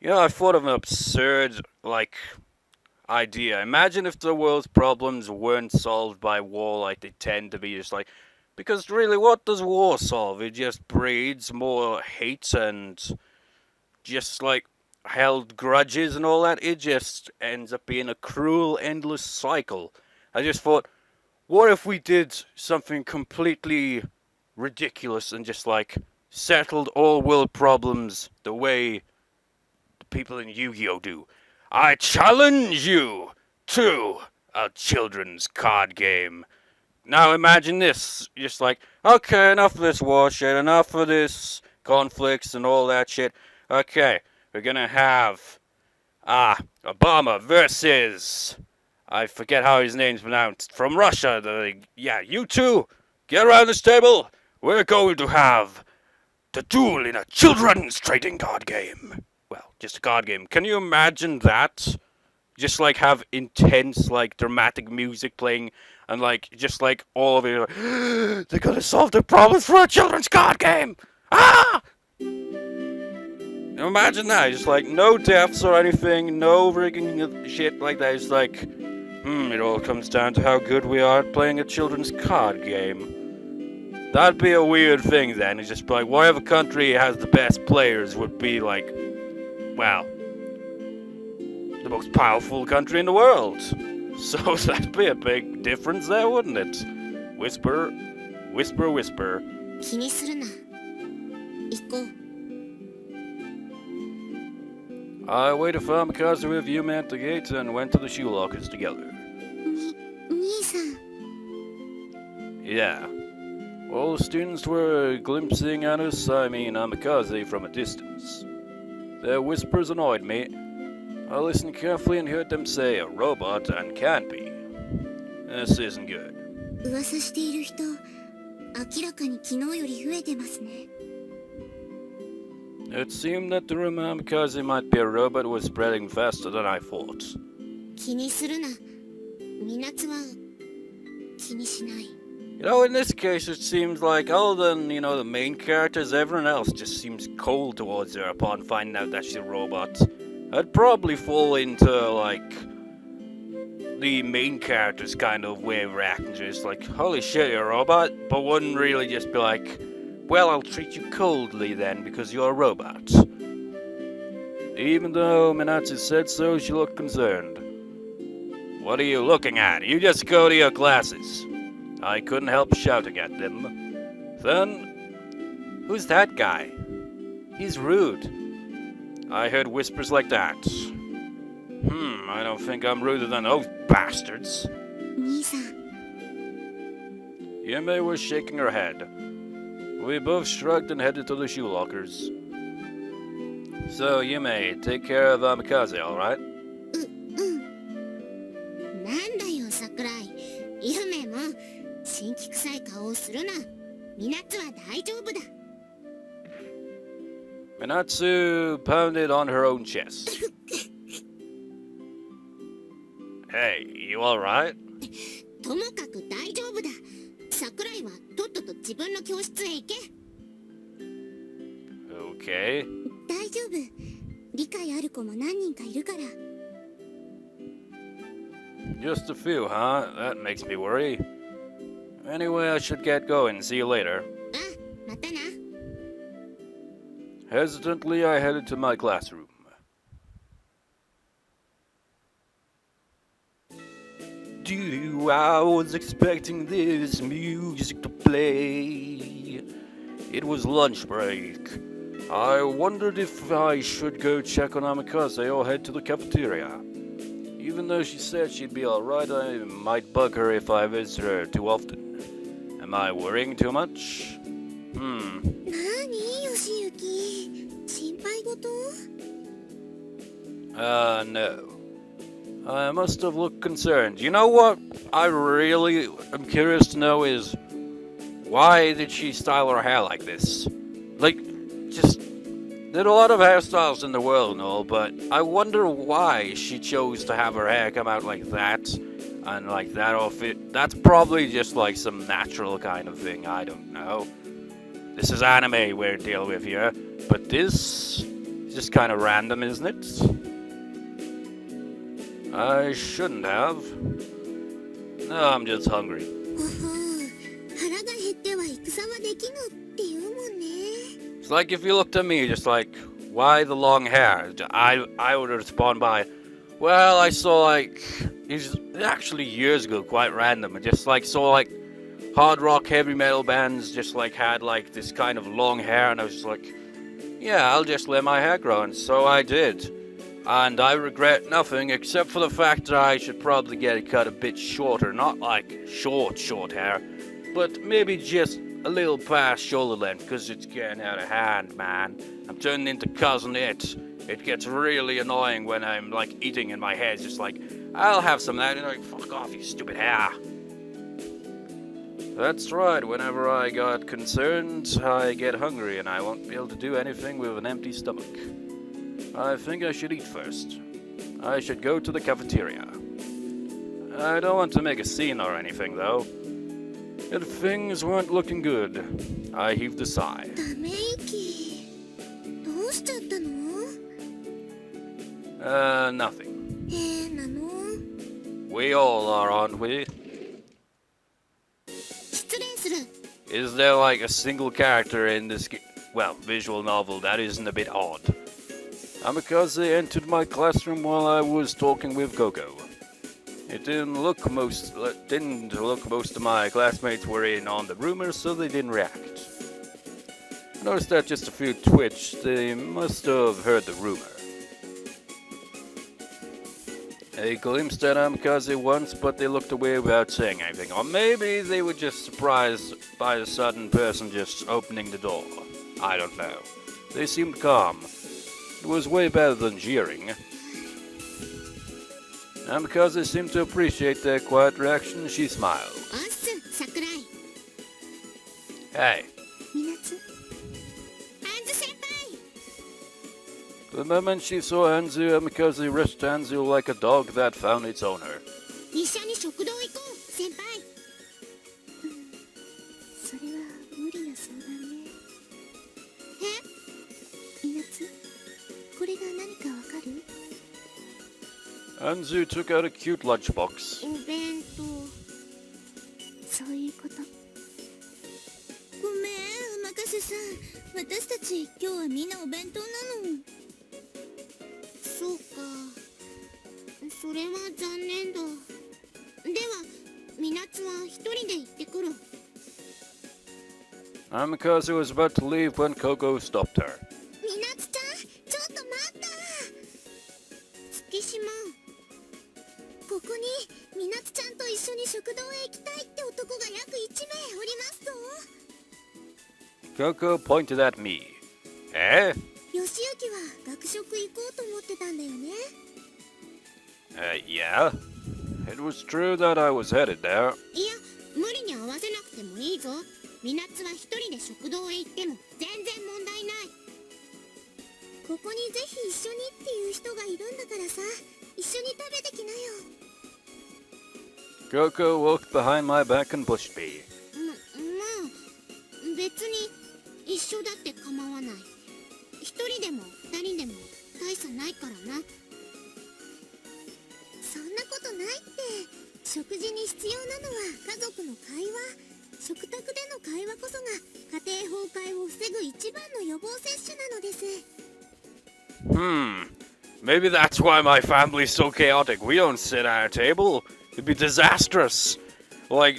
I thought of an absurd, idea. Imagine if the world's problems weren't solved by war like they tend to be, just like. Because really, what does war solve? It just breeds more hate and just, held grudges and all that. It just ends up being a cruel, endless cycle. I just thought, what if we did something completely ridiculous and just, settled all world problems the way the people in Yu-Gi-Oh do? I challenge you to a children's card game. Now imagine this, just like, okay, enough of this war shit, enough of this conflicts and all that shit. Okay, we're gonna have, Obama versus, I forget how his name's pronounced, from Russia. You two, get around this table. We're going to have the duel in a children's trading card game. Well, just a card game. Can you imagine that? Just have intense, dramatic music playing, and all of it. They're gonna solve the problems for a children's card game. Ah! Imagine that. Just no deaths or anything, no rigging shit like that. It's it all comes down to how good we are at playing a children's card game. That'd be a weird thing then. It's just whatever country has the best players would be well, the most powerful country in the world. So that'd be a big difference there, wouldn't it? Whisper, whisper, whisper. 気にするな。行こう。I waited for Amakase with Yumi at the gate and went to the shoe lockers together. 兄さん。Yeah. While the students were glimpsing at us, Amakase, from a distance. Their whispers annoyed me. I listened carefully and heard them say a robot and can't be. This isn't good. 噂している人、明らかに昨日より増えてますね。It seemed that the rumor Amakase might be a robot was spreading faster than I thought. 気にするな。みなつは気にしない。In this case, it seems like, other than, the main characters, everyone else just seems cold towards her upon finding out that she's a robot. I'd probably fall into, the main character's kind of way of reacting, just holy shit, you're a robot, but wouldn't really just be well, I'll treat you coldly then, because you're a robot. Even though Minatsu said so, she looked concerned. What are you looking at? You just go to your classes. I couldn't help shouting at them. Then, who's that guy? He's rude. I heard whispers like that. I don't think I'm ruder than those bastards. 兄さん。Yume was shaking her head. We both shrugged and headed to the shoe lockers. So, Yume, take care of Amakase, alright? なんだよ、桜井。夢も、新規臭い顔をするな。みなつは大丈夫だ。Minatsu pounded on her own chest. Hey, you alright? ともかく大丈夫だ。桜井はとっとと自分の教室へ行け。Okay. 大丈夫。理解ある子も何人かいるから。Just a few, huh? That makes me worry. Anyway, I should get going. See you later. あ、またな。Hesitantly, I headed to my classroom. I was expecting this music to play. It was lunch break. I wondered if I should go check on Amakase or head to the cafeteria. Even though she said she'd be alright, I might bug her if I visit her too often. Am I worrying too much? 何、吉行。心配事？ No. I must have looked concerned. You know what I really am curious to know is, why did she style her hair like this? There are a lot of hairstyles in the world and all, but I wonder why she chose to have her hair come out like that, and like that outfit. That's probably just some natural kind of thing, I don't know. This is anime we're dealing with here, but this It's just kind of random, isn't it? I shouldn't have. No, I'm just hungry. ほほう、腹が減っては戦はできぬって言うもんね。 It's like if you looked at me, just like, why the long hair? I would respond by, well, I saw like, it's actually years ago, quite random. I just like saw like hard rock heavy metal bands just like had like this kind of long hair, and I was just like, yeah, I'll just let my hair grow, and so I did. And I regret nothing except for the fact that I should probably get it cut a bit shorter, not like short hair, but maybe just a little past shoulder length, because it's getting out of hand, man. I'm turning into Cousin It. It gets really annoying when I'm like eating and my head's just like, I'll have some of that, and I'm like, fuck off, you stupid hair. That's right, whenever I got concerned, I get hungry and I won't be able to do anything with an empty stomach. I think I should eat first. I should go to the cafeteria. I don't want to make a scene or anything, though. If things weren't looking good, I heaved a sigh. ため息。どうしちゃったの？ Nothing. 変なの？ We all are, aren't we? 失礼する。 Is there like a single character in this, visual novel that isn't a bit odd? Amakase entered my classroom while I was talking with Coco. It didn't look most of my classmates were in on the rumors, so they didn't react. I noticed that just a few twitched. They must have heard the rumor. They glimpsed at Amakase once, but they looked away without saying anything. Or maybe they were just surprised by a sudden person just opening the door. I don't know. They seemed calm. It was way better than jeering. Amakase seemed to appreciate their quiet reaction. She smiled. おっす、桜井。 Hey. みなつ。あんず先輩。 The moment she saw Anzu, Amakase rushed Anzu like a dog that found its owner. 一緒に食堂行こう、先輩。それは無理な相談ね。え？みなつ、これが何かわかる？ Anzu took out a cute lunchbox. お弁当。そういうこと。ごめん、おまかせさん。私たち今日はみんなお弁当なの。そうか。それは残念だ。では、みなつは一人で行ってくる。Amakase was about to leave when Coco stopped her. みなつちゃん、ちょっと待った。月島。ここにみなつちゃんと一緒に食堂へ行きたいって男が約1名おりますと。 Coco pointed at me. Eh? よしゆきは学食行こうと思ってたんだよね。Yeah. It was true that I was headed there. いや、無理に合わせなくてもいいぞ。みなつは一人で食堂へ行っても全然問題ない。ここにぜひ一緒にっていう人がいるんだからさ、一緒に食べてきなよ。 Coco walked behind my back and pushed me. まあ、別に一緒だって構わない。一人でも二人でも大差ないからな。そんなことないって。食事に必要なのは家族の会話。食卓での会話こそが家庭崩壊を防ぐ一番の予防接種なのです。 Maybe that's why my family's so chaotic. We don't sit at a table. It'd be disastrous.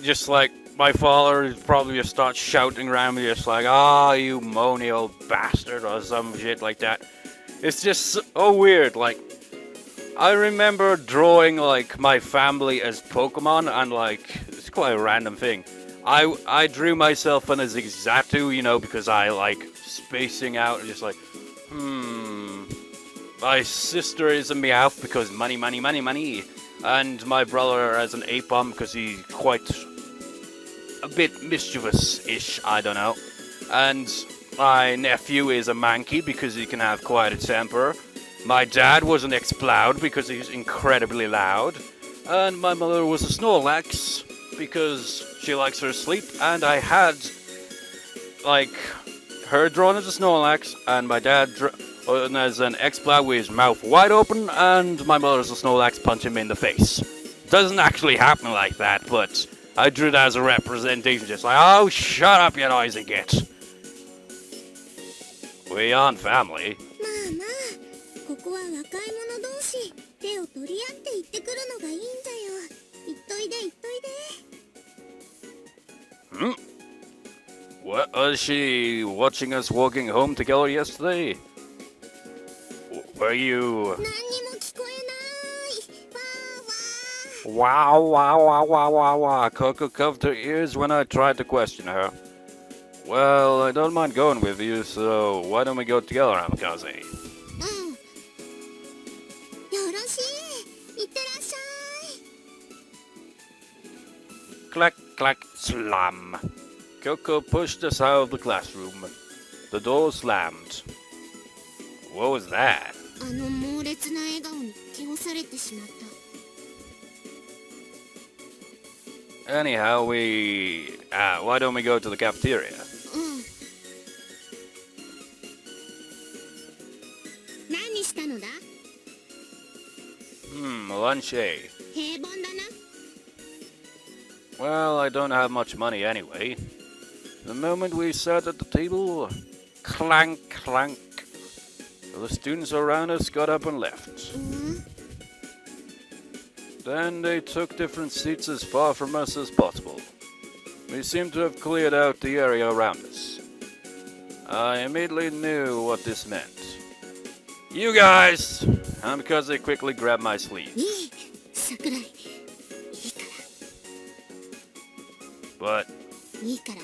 Just like my father would probably just start shouting around me, just like, "Ah, you moany old bastard," or some shit like that. It's just so weird. Like, I remember drawing like my family as Pokemon, and like it's quite a random thing. I drew myself in as Xatu, because I like spacing out and just like, My sister is a Meowth because money, money, money, money. And my brother as an Apom because he's quite a bit mischievous-ish, I don't know. And my nephew is a Mankey because he can have quite a temper. My dad was an Exploud because he's incredibly loud. And my mother was a Snorlax because she likes her sleep. And I had, her drawn as a Snorlax, and my dad And there's an ex-plow with his mouth wide open, and my mother's a Snorlax punch him in the face. Doesn't actually happen like that, but I drew it as a representation, just like, oh, shut up, you noisy git. We aren't family. まあまあ、ここは若い者同士手を取り合って行ってくるのがいいんじゃよ。行っといで行っといで。What, was she watching us walking home together yesterday? Were you... 何にも聞こえない。わーわー。 Wow, wow, wow, wow, wow, wow. Coco covered her ears when I tried to question her. Well, I don't mind going with you, so why don't we go together, Amakase? うん。よろしい。いってらっしゃい。 Clack, clack, slam. Coco pushed us out of the classroom. The door slammed. What was that? あの猛烈な笑顔に気をされてしまった。 Anyhow, why don't we go to the cafeteria? うん。何したのだ？ Lunch A. 平凡だな。 Well, I don't have much money anyway. The moment we sat at the table, clank, clank. The students around us got up and left. うん。 Then they took different seats as far from us as possible. We seemed to have cleared out the area around us. I immediately knew what this meant. You guys! Because they quickly grabbed my sleeve. いい。桜井。いいか But, ら。いいから。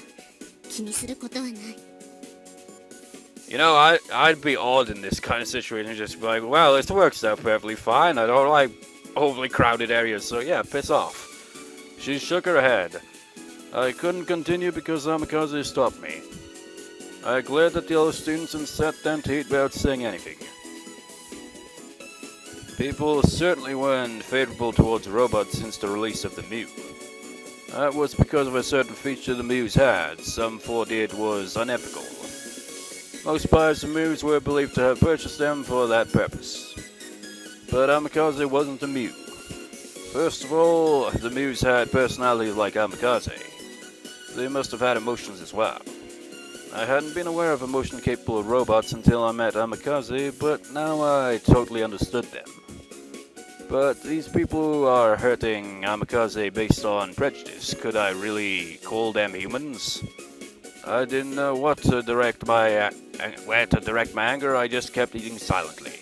気にすることはない。 you know, I'd be odd in this kind of situation. Just be like, well, this works out perfectly fine. I don't like overly crowded areas, so yeah, piss off. She shook her head. I couldn't continue because Amakase stopped me. I glared at the other students and sat down to eat without saying anything. People certainly weren't favorable towards robots since the release of the Mew. That was because of a certain feature the Mews had. Some thought it was unethical. Most buyers of Mews were believed to have purchased them for that purpose. But Amakase wasn't a Mew. First of all, the Mews had personalities like Amakase. They must have had emotions as well. I hadn't been aware of emotion-capable robots until I met Amakase, but now I totally understood them. But these people who are hurting Amakase based on prejudice, could I really call them humans? I didn't know where to direct my anger. I just kept eating silently.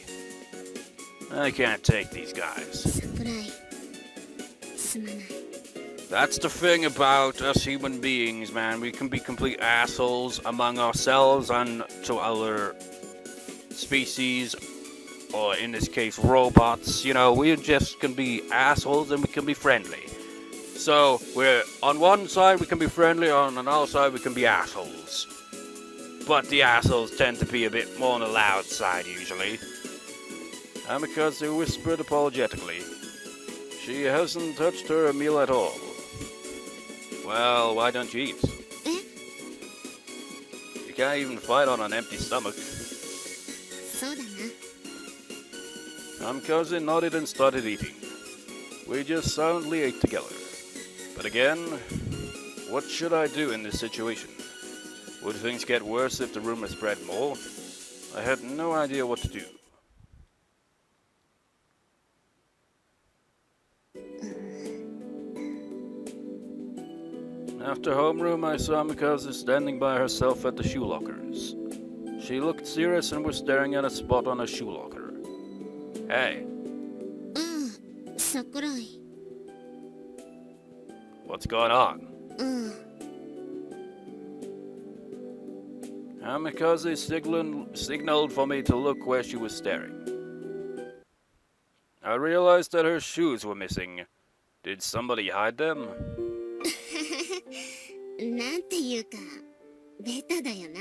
I can't take these guys. 桜井。すまない。 That's the thing about us human beings, man. We can be complete assholes among ourselves and to other species, or in this case, robots. You know, we just can be assholes and we can be friendly. So, we're on one side we can be friendly, on another side we can be assholes. But the assholes tend to be a bit more on the loud side usually. Amakase whispered apologetically. She hasn't touched her meal at all. Well, why don't you eat? え？ You can't even fight on an empty stomach. そうだな。 Amakase nodded and started eating. We just silently ate together. But again, what should I do in this situation? Would things get worse if the rumor spread more? I had no idea what to do. After homeroom, I saw Amakase standing by herself at the shoe lockers. She looked serious and was staring at a spot on a shoe locker. Hey, うん。桜井。 what's going on? うん。 Amakase signaled for me to look where she was staring. I realized that her shoes were missing. Did somebody hide them? なんていうか、ベタだよな。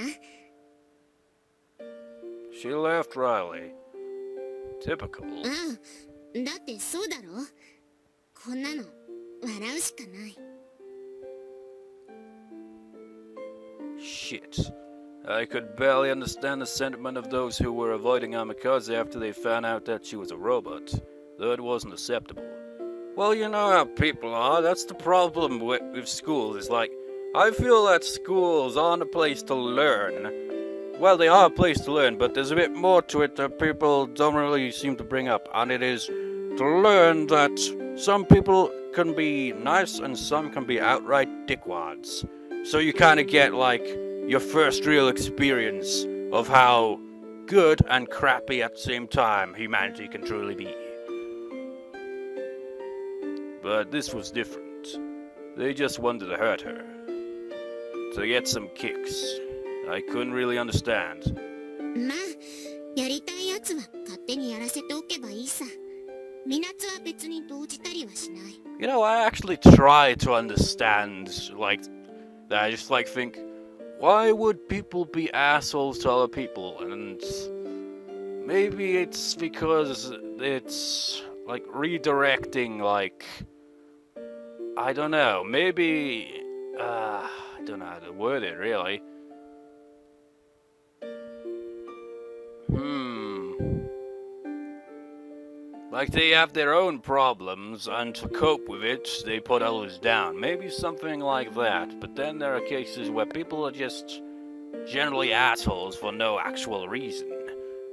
She laughed wryly. Typical. うん。だってそうだろ。こんなの笑うしかない。 Shit. I could barely understand the sentiment of those who were avoiding Amakase after they found out that she was a robot, though it wasn't acceptable. Well, you know how people are. That's the problem with schools. It's like, I feel that schools aren't a place to learn. Well, they are a place to learn, but there's a bit more to it that people don't really seem to bring up, and it is to learn that some people can be nice and some can be outright dickwads. So you kind of get like your first real experience of how good and crappy at the same time humanity can truly be. But this was different. They just wanted to hurt her, to get some kicks. I couldn't really understand. まあ、やりたいやつは勝手にやらせておけばいいさ。みなつは別に動じたりはしない。You know, I actually try to understand, like, that. I just, like, think, why would people be assholes to other people? And maybe it's because it's, like, redirecting, like, I don't know, maybe, I don't know how to word it, really. Like they have their own problems, and to cope with it, they put others down. Maybe something like that. But then there are cases where people are just generally assholes for no actual reason.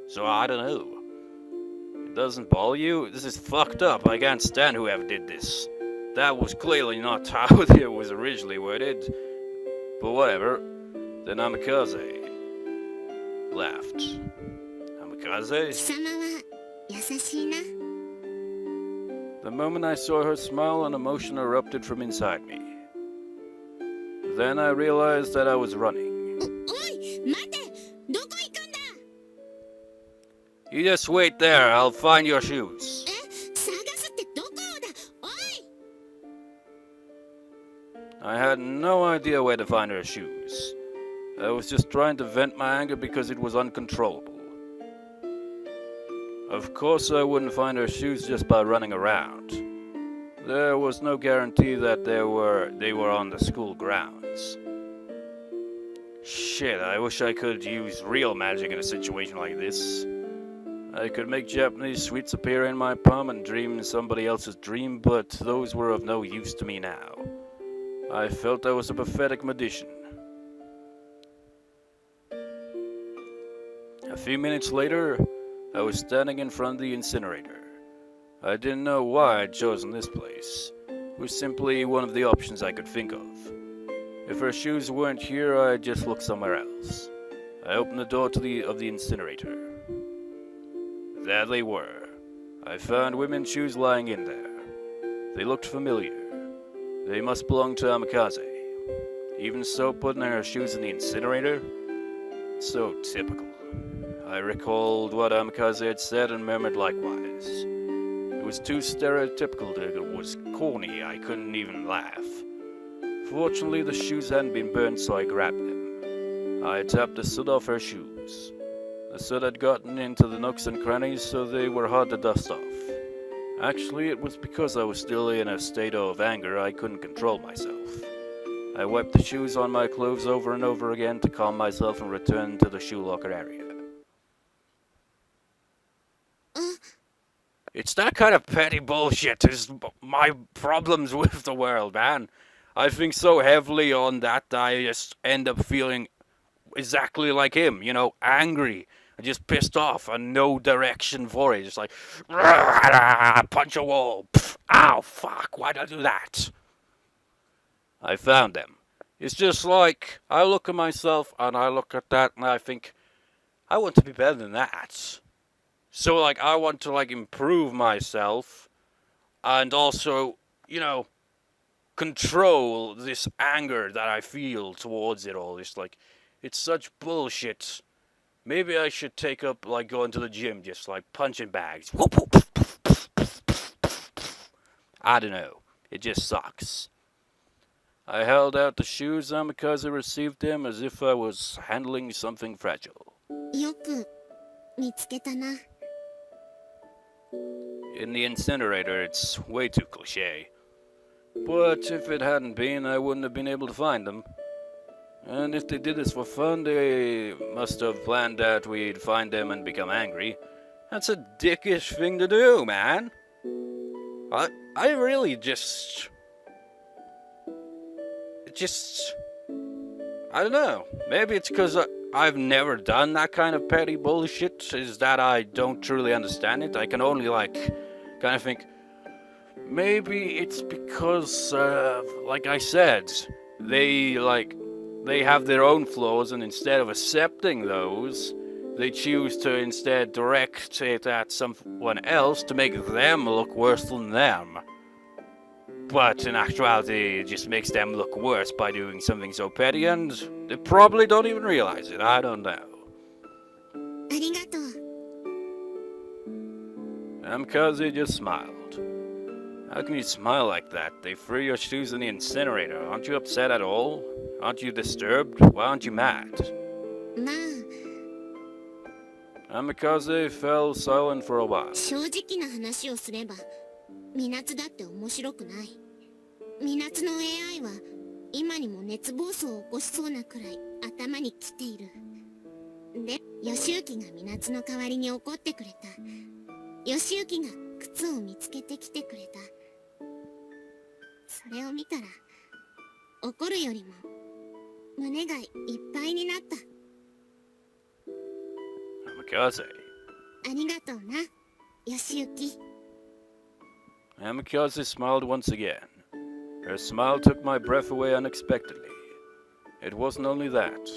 So I don't know. It doesn't bother you? This is fucked up. I can't stand whoever did this. That was clearly not how it was originally worded. But whatever. Then Amakase laughed. Amakase? 貴様は優しいな。 The moment I saw her smile, an emotion erupted from inside me. Then I realized that I was running. おい、待て！どこ行くんだ！ You just wait there, I'll find your shoes. え、探すってどこだ！おい！ I had no idea where to find her shoes. I was just trying to vent my anger because it was uncontrollable. Of course, I wouldn't find her shoes just by running around. There was no guarantee that they were on the school grounds. Shit, I wish I could use real magic in a situation like this. I could make Japanese sweets appear in my palm and dream in somebody else's dream, but those were of no use to me now. I felt I was a pathetic magician. A few minutes later, I was standing in front of the incinerator. I didn't know why I'd chosen this place. It was simply one of the options I could think of. If her shoes weren't here, I'd just look somewhere else. I opened the door of the incinerator. There they were. I found women's shoes lying in there. They looked familiar. They must belong to Amakase. Even so, putting her shoes in the incinerator? So typical. I recalled what Amakase had said and murmured likewise. It was too stereotypical that it was corny. I couldn't even laugh. Fortunately, the shoes hadn't been burnt, so I grabbed them. I tapped the soot off her shoes. The soot had gotten into the nooks and crannies, so they were hard to dust off. Actually, it was because I was still in a state of anger I couldn't control myself. I wiped the shoes on my clothes over and over again to calm myself and returned to the shoe locker area. It's that kind of petty bullshit is my problems with the world, man. I think so heavily on that I just end up feeling exactly like him, you know, angry. Just pissed off and no direction for it. Just like, punch a wall. Pff, ow, fuck, why'd I do that? I found them. It's just like, I look at myself and I look at that and I think, I want to be better than that. So, like, I want to, like, improve myself and also, you know, control this anger that I feel towards it all. It's like, it's such bullshit. Maybe I should take up, like, going to the gym, just, like, punching bags. I don't know. It just sucks. I held out the shoes because I received them as if I was handling something fragile. よく見つけたな。 In the incinerator, it's way too cliché. But if it hadn't been, I wouldn't have been able to find them. And if they did this for fun, they must have planned that we'd find them and become angry. That's a dickish thing to do, man. I really just... I don't know. Maybe it's because I've never done that kind of petty bullshit, is that I don't truly understand it. I can only, kind of think, maybe it's because, like I said, they have their own flaws, and instead of accepting those, they choose to instead direct it at someone else to make them look worse than them. But in actuality, it just makes them look worse by doing something so petty, and they probably don't even realize it. I don't know. ありがとう。 Amakase just smiled. How can you smile like that? They threw your shoes in the incinerator. Aren't you upset at all? Aren't you disturbed? Why aren't you mad? ま Amakase fell silent for a while. あ正直な話をすればみなつだって面白くない。みなつの AI は今にも熱暴走を起こしそうなくらい頭にきている。で、義行がみなつの代わりに怒ってくれた。義行が靴を見つけてきてくれた。それを見たら怒るよりも胸がいっぱいになった。 Amakase. ありがとうな、義行。 Amakase smiled once again. Her smile took my breath away unexpectedly. It wasn't only that.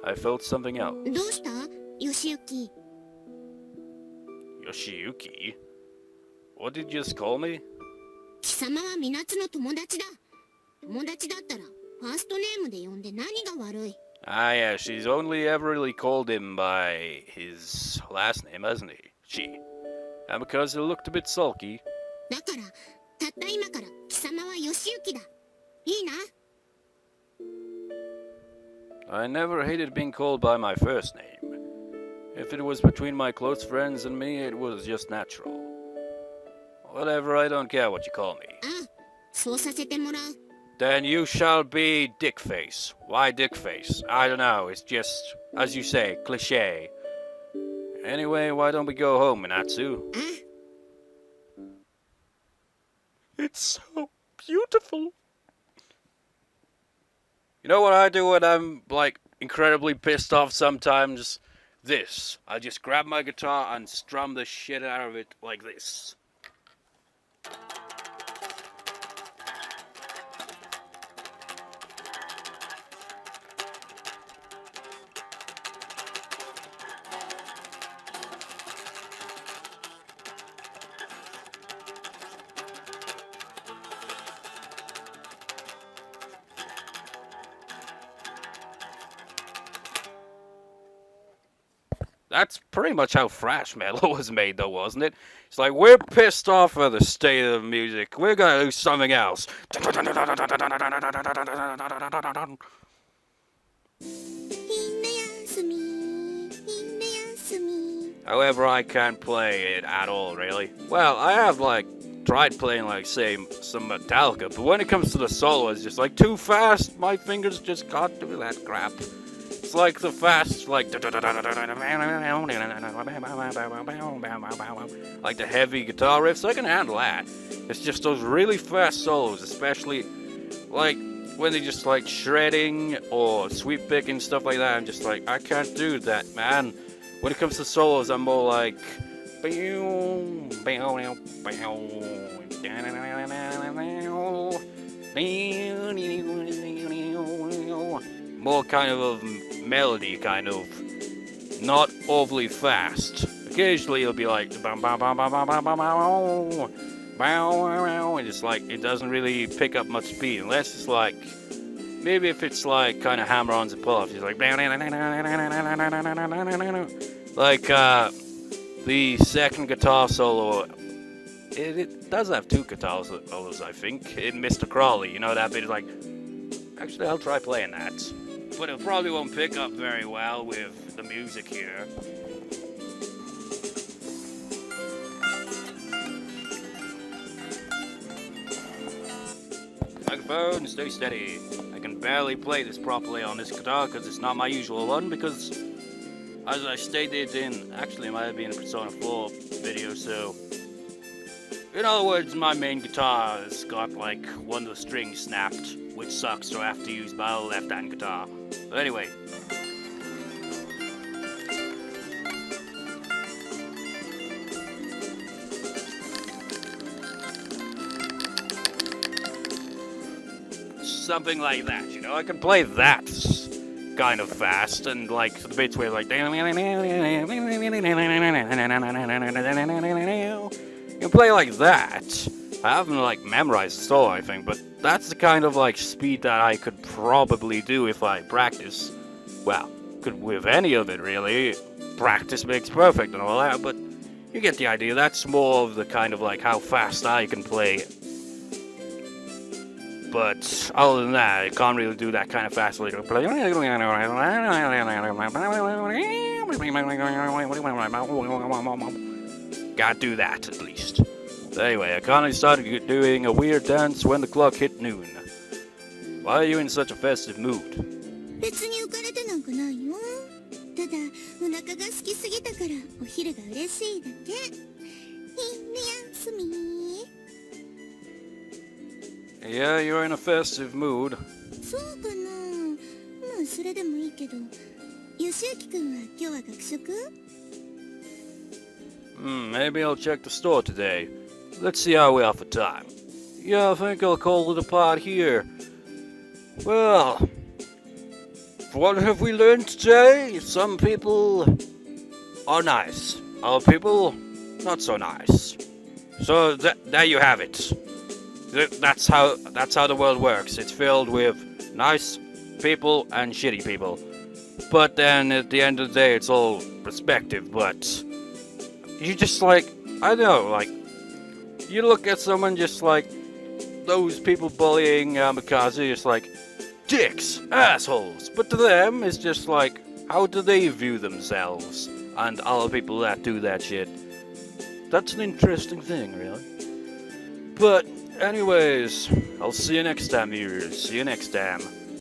I felt something else. どうした、義行。 Yoshiyuki? What did you just call me? 貴様はみなつの友達だ。友達だったらファーストネームで呼んで何が悪い。 Ah, yeah, she's only ever really called him by his last name, hasn't he? She. Amakase looked a bit sulky. だからたった今から貴様は義行だ。いいな。 I never hated being called by my first name. If it was between my close friends and me, it was just natural. Whatever, I don't care what you call me. ああ、そうさせてもらう。 Then you shall be Dickface. Why Dickface? I don't know, it's just, as you say, cliché. Anyway, why don't we go home, Minatsu? あ It's so beautiful. You know what I do when I'm, incredibly pissed off sometimes? This. I just grab my guitar and strum the shit out of it like this. That's pretty much how thrash metal was made, though, wasn't it? It's like, we're pissed off at the state of music. We're gonna do something else. ひんな休み、ひんな休み。 However, I can't play it at all, really. Well, I have, tried playing, say, some Metallica, but when it comes to the solo, it's just, too fast. My fingers just can't do that crap. It's like the fast, like the heavy guitar riffs. I can handle that. It's just those really fast solos, especially when they just shredding or sweep picking stuff like that. I'm just I can't do that, man. When it comes to solos, I'm more more kind of melody, kind of not overly fast. Occasionally it'll be and it's it doesn't really pick up much speed unless it's maybe if it's kind of hammer-ons and pull-offs. It's the second guitar solo. It does have two guitar solos, I think, in Mr. Crawley. You know that bit is actually I'll try playing that. But it probably won't pick up very well with the music here. I can microphone, stay steady. I can barely play this properly on this guitar because it's not my usual one, because as I stated in, actually it might have been a Persona 4 video, so in other words, my main guitar has got like one of the strings snapped, which sucks, so I have to use my left-hand guitar. But anyway. Something like that, you know, I can play that kind of fast, and like the bits where like you can play like that. I haven't like memorized the song or anything, but that's the kind of like speed that I could probably do if I practice. Well, could with any of it really. Practice makes perfect and all that, but you get the idea. That's more of the kind of like how fast I can play. But other than that, I can't really do that kind of fast. Gotta do that at least. So anyway, I kinda started doing a weird dance when the clock hit noon. Why are you in such a festive mood? 別に浮かれてなんかないよ。ただお腹が空きすぎたからお昼が嬉しいだけ。昼休み。Yeah, you're in a festive mood. そうかな。まあそれでもいいけど。吉行くんは今日は学食？ Maybe I'll check the store today. Let's see how we are for time. Yeah, I think I'll call it a part here. Well, what have we learned today? Some people are nice. Other people, not so nice. So there you have it. That's how the world works. It's filled with nice people and shitty people. But then at the end of the day, it's all perspective. But you just like, I don't know, like you look at someone just like those people bullying Amakase, just like dicks, assholes. But to them, it's just like, how do they view themselves and other people that do that shit? That's an interesting thing, really. But anyways, I'll see you next time, viewers. See you next time.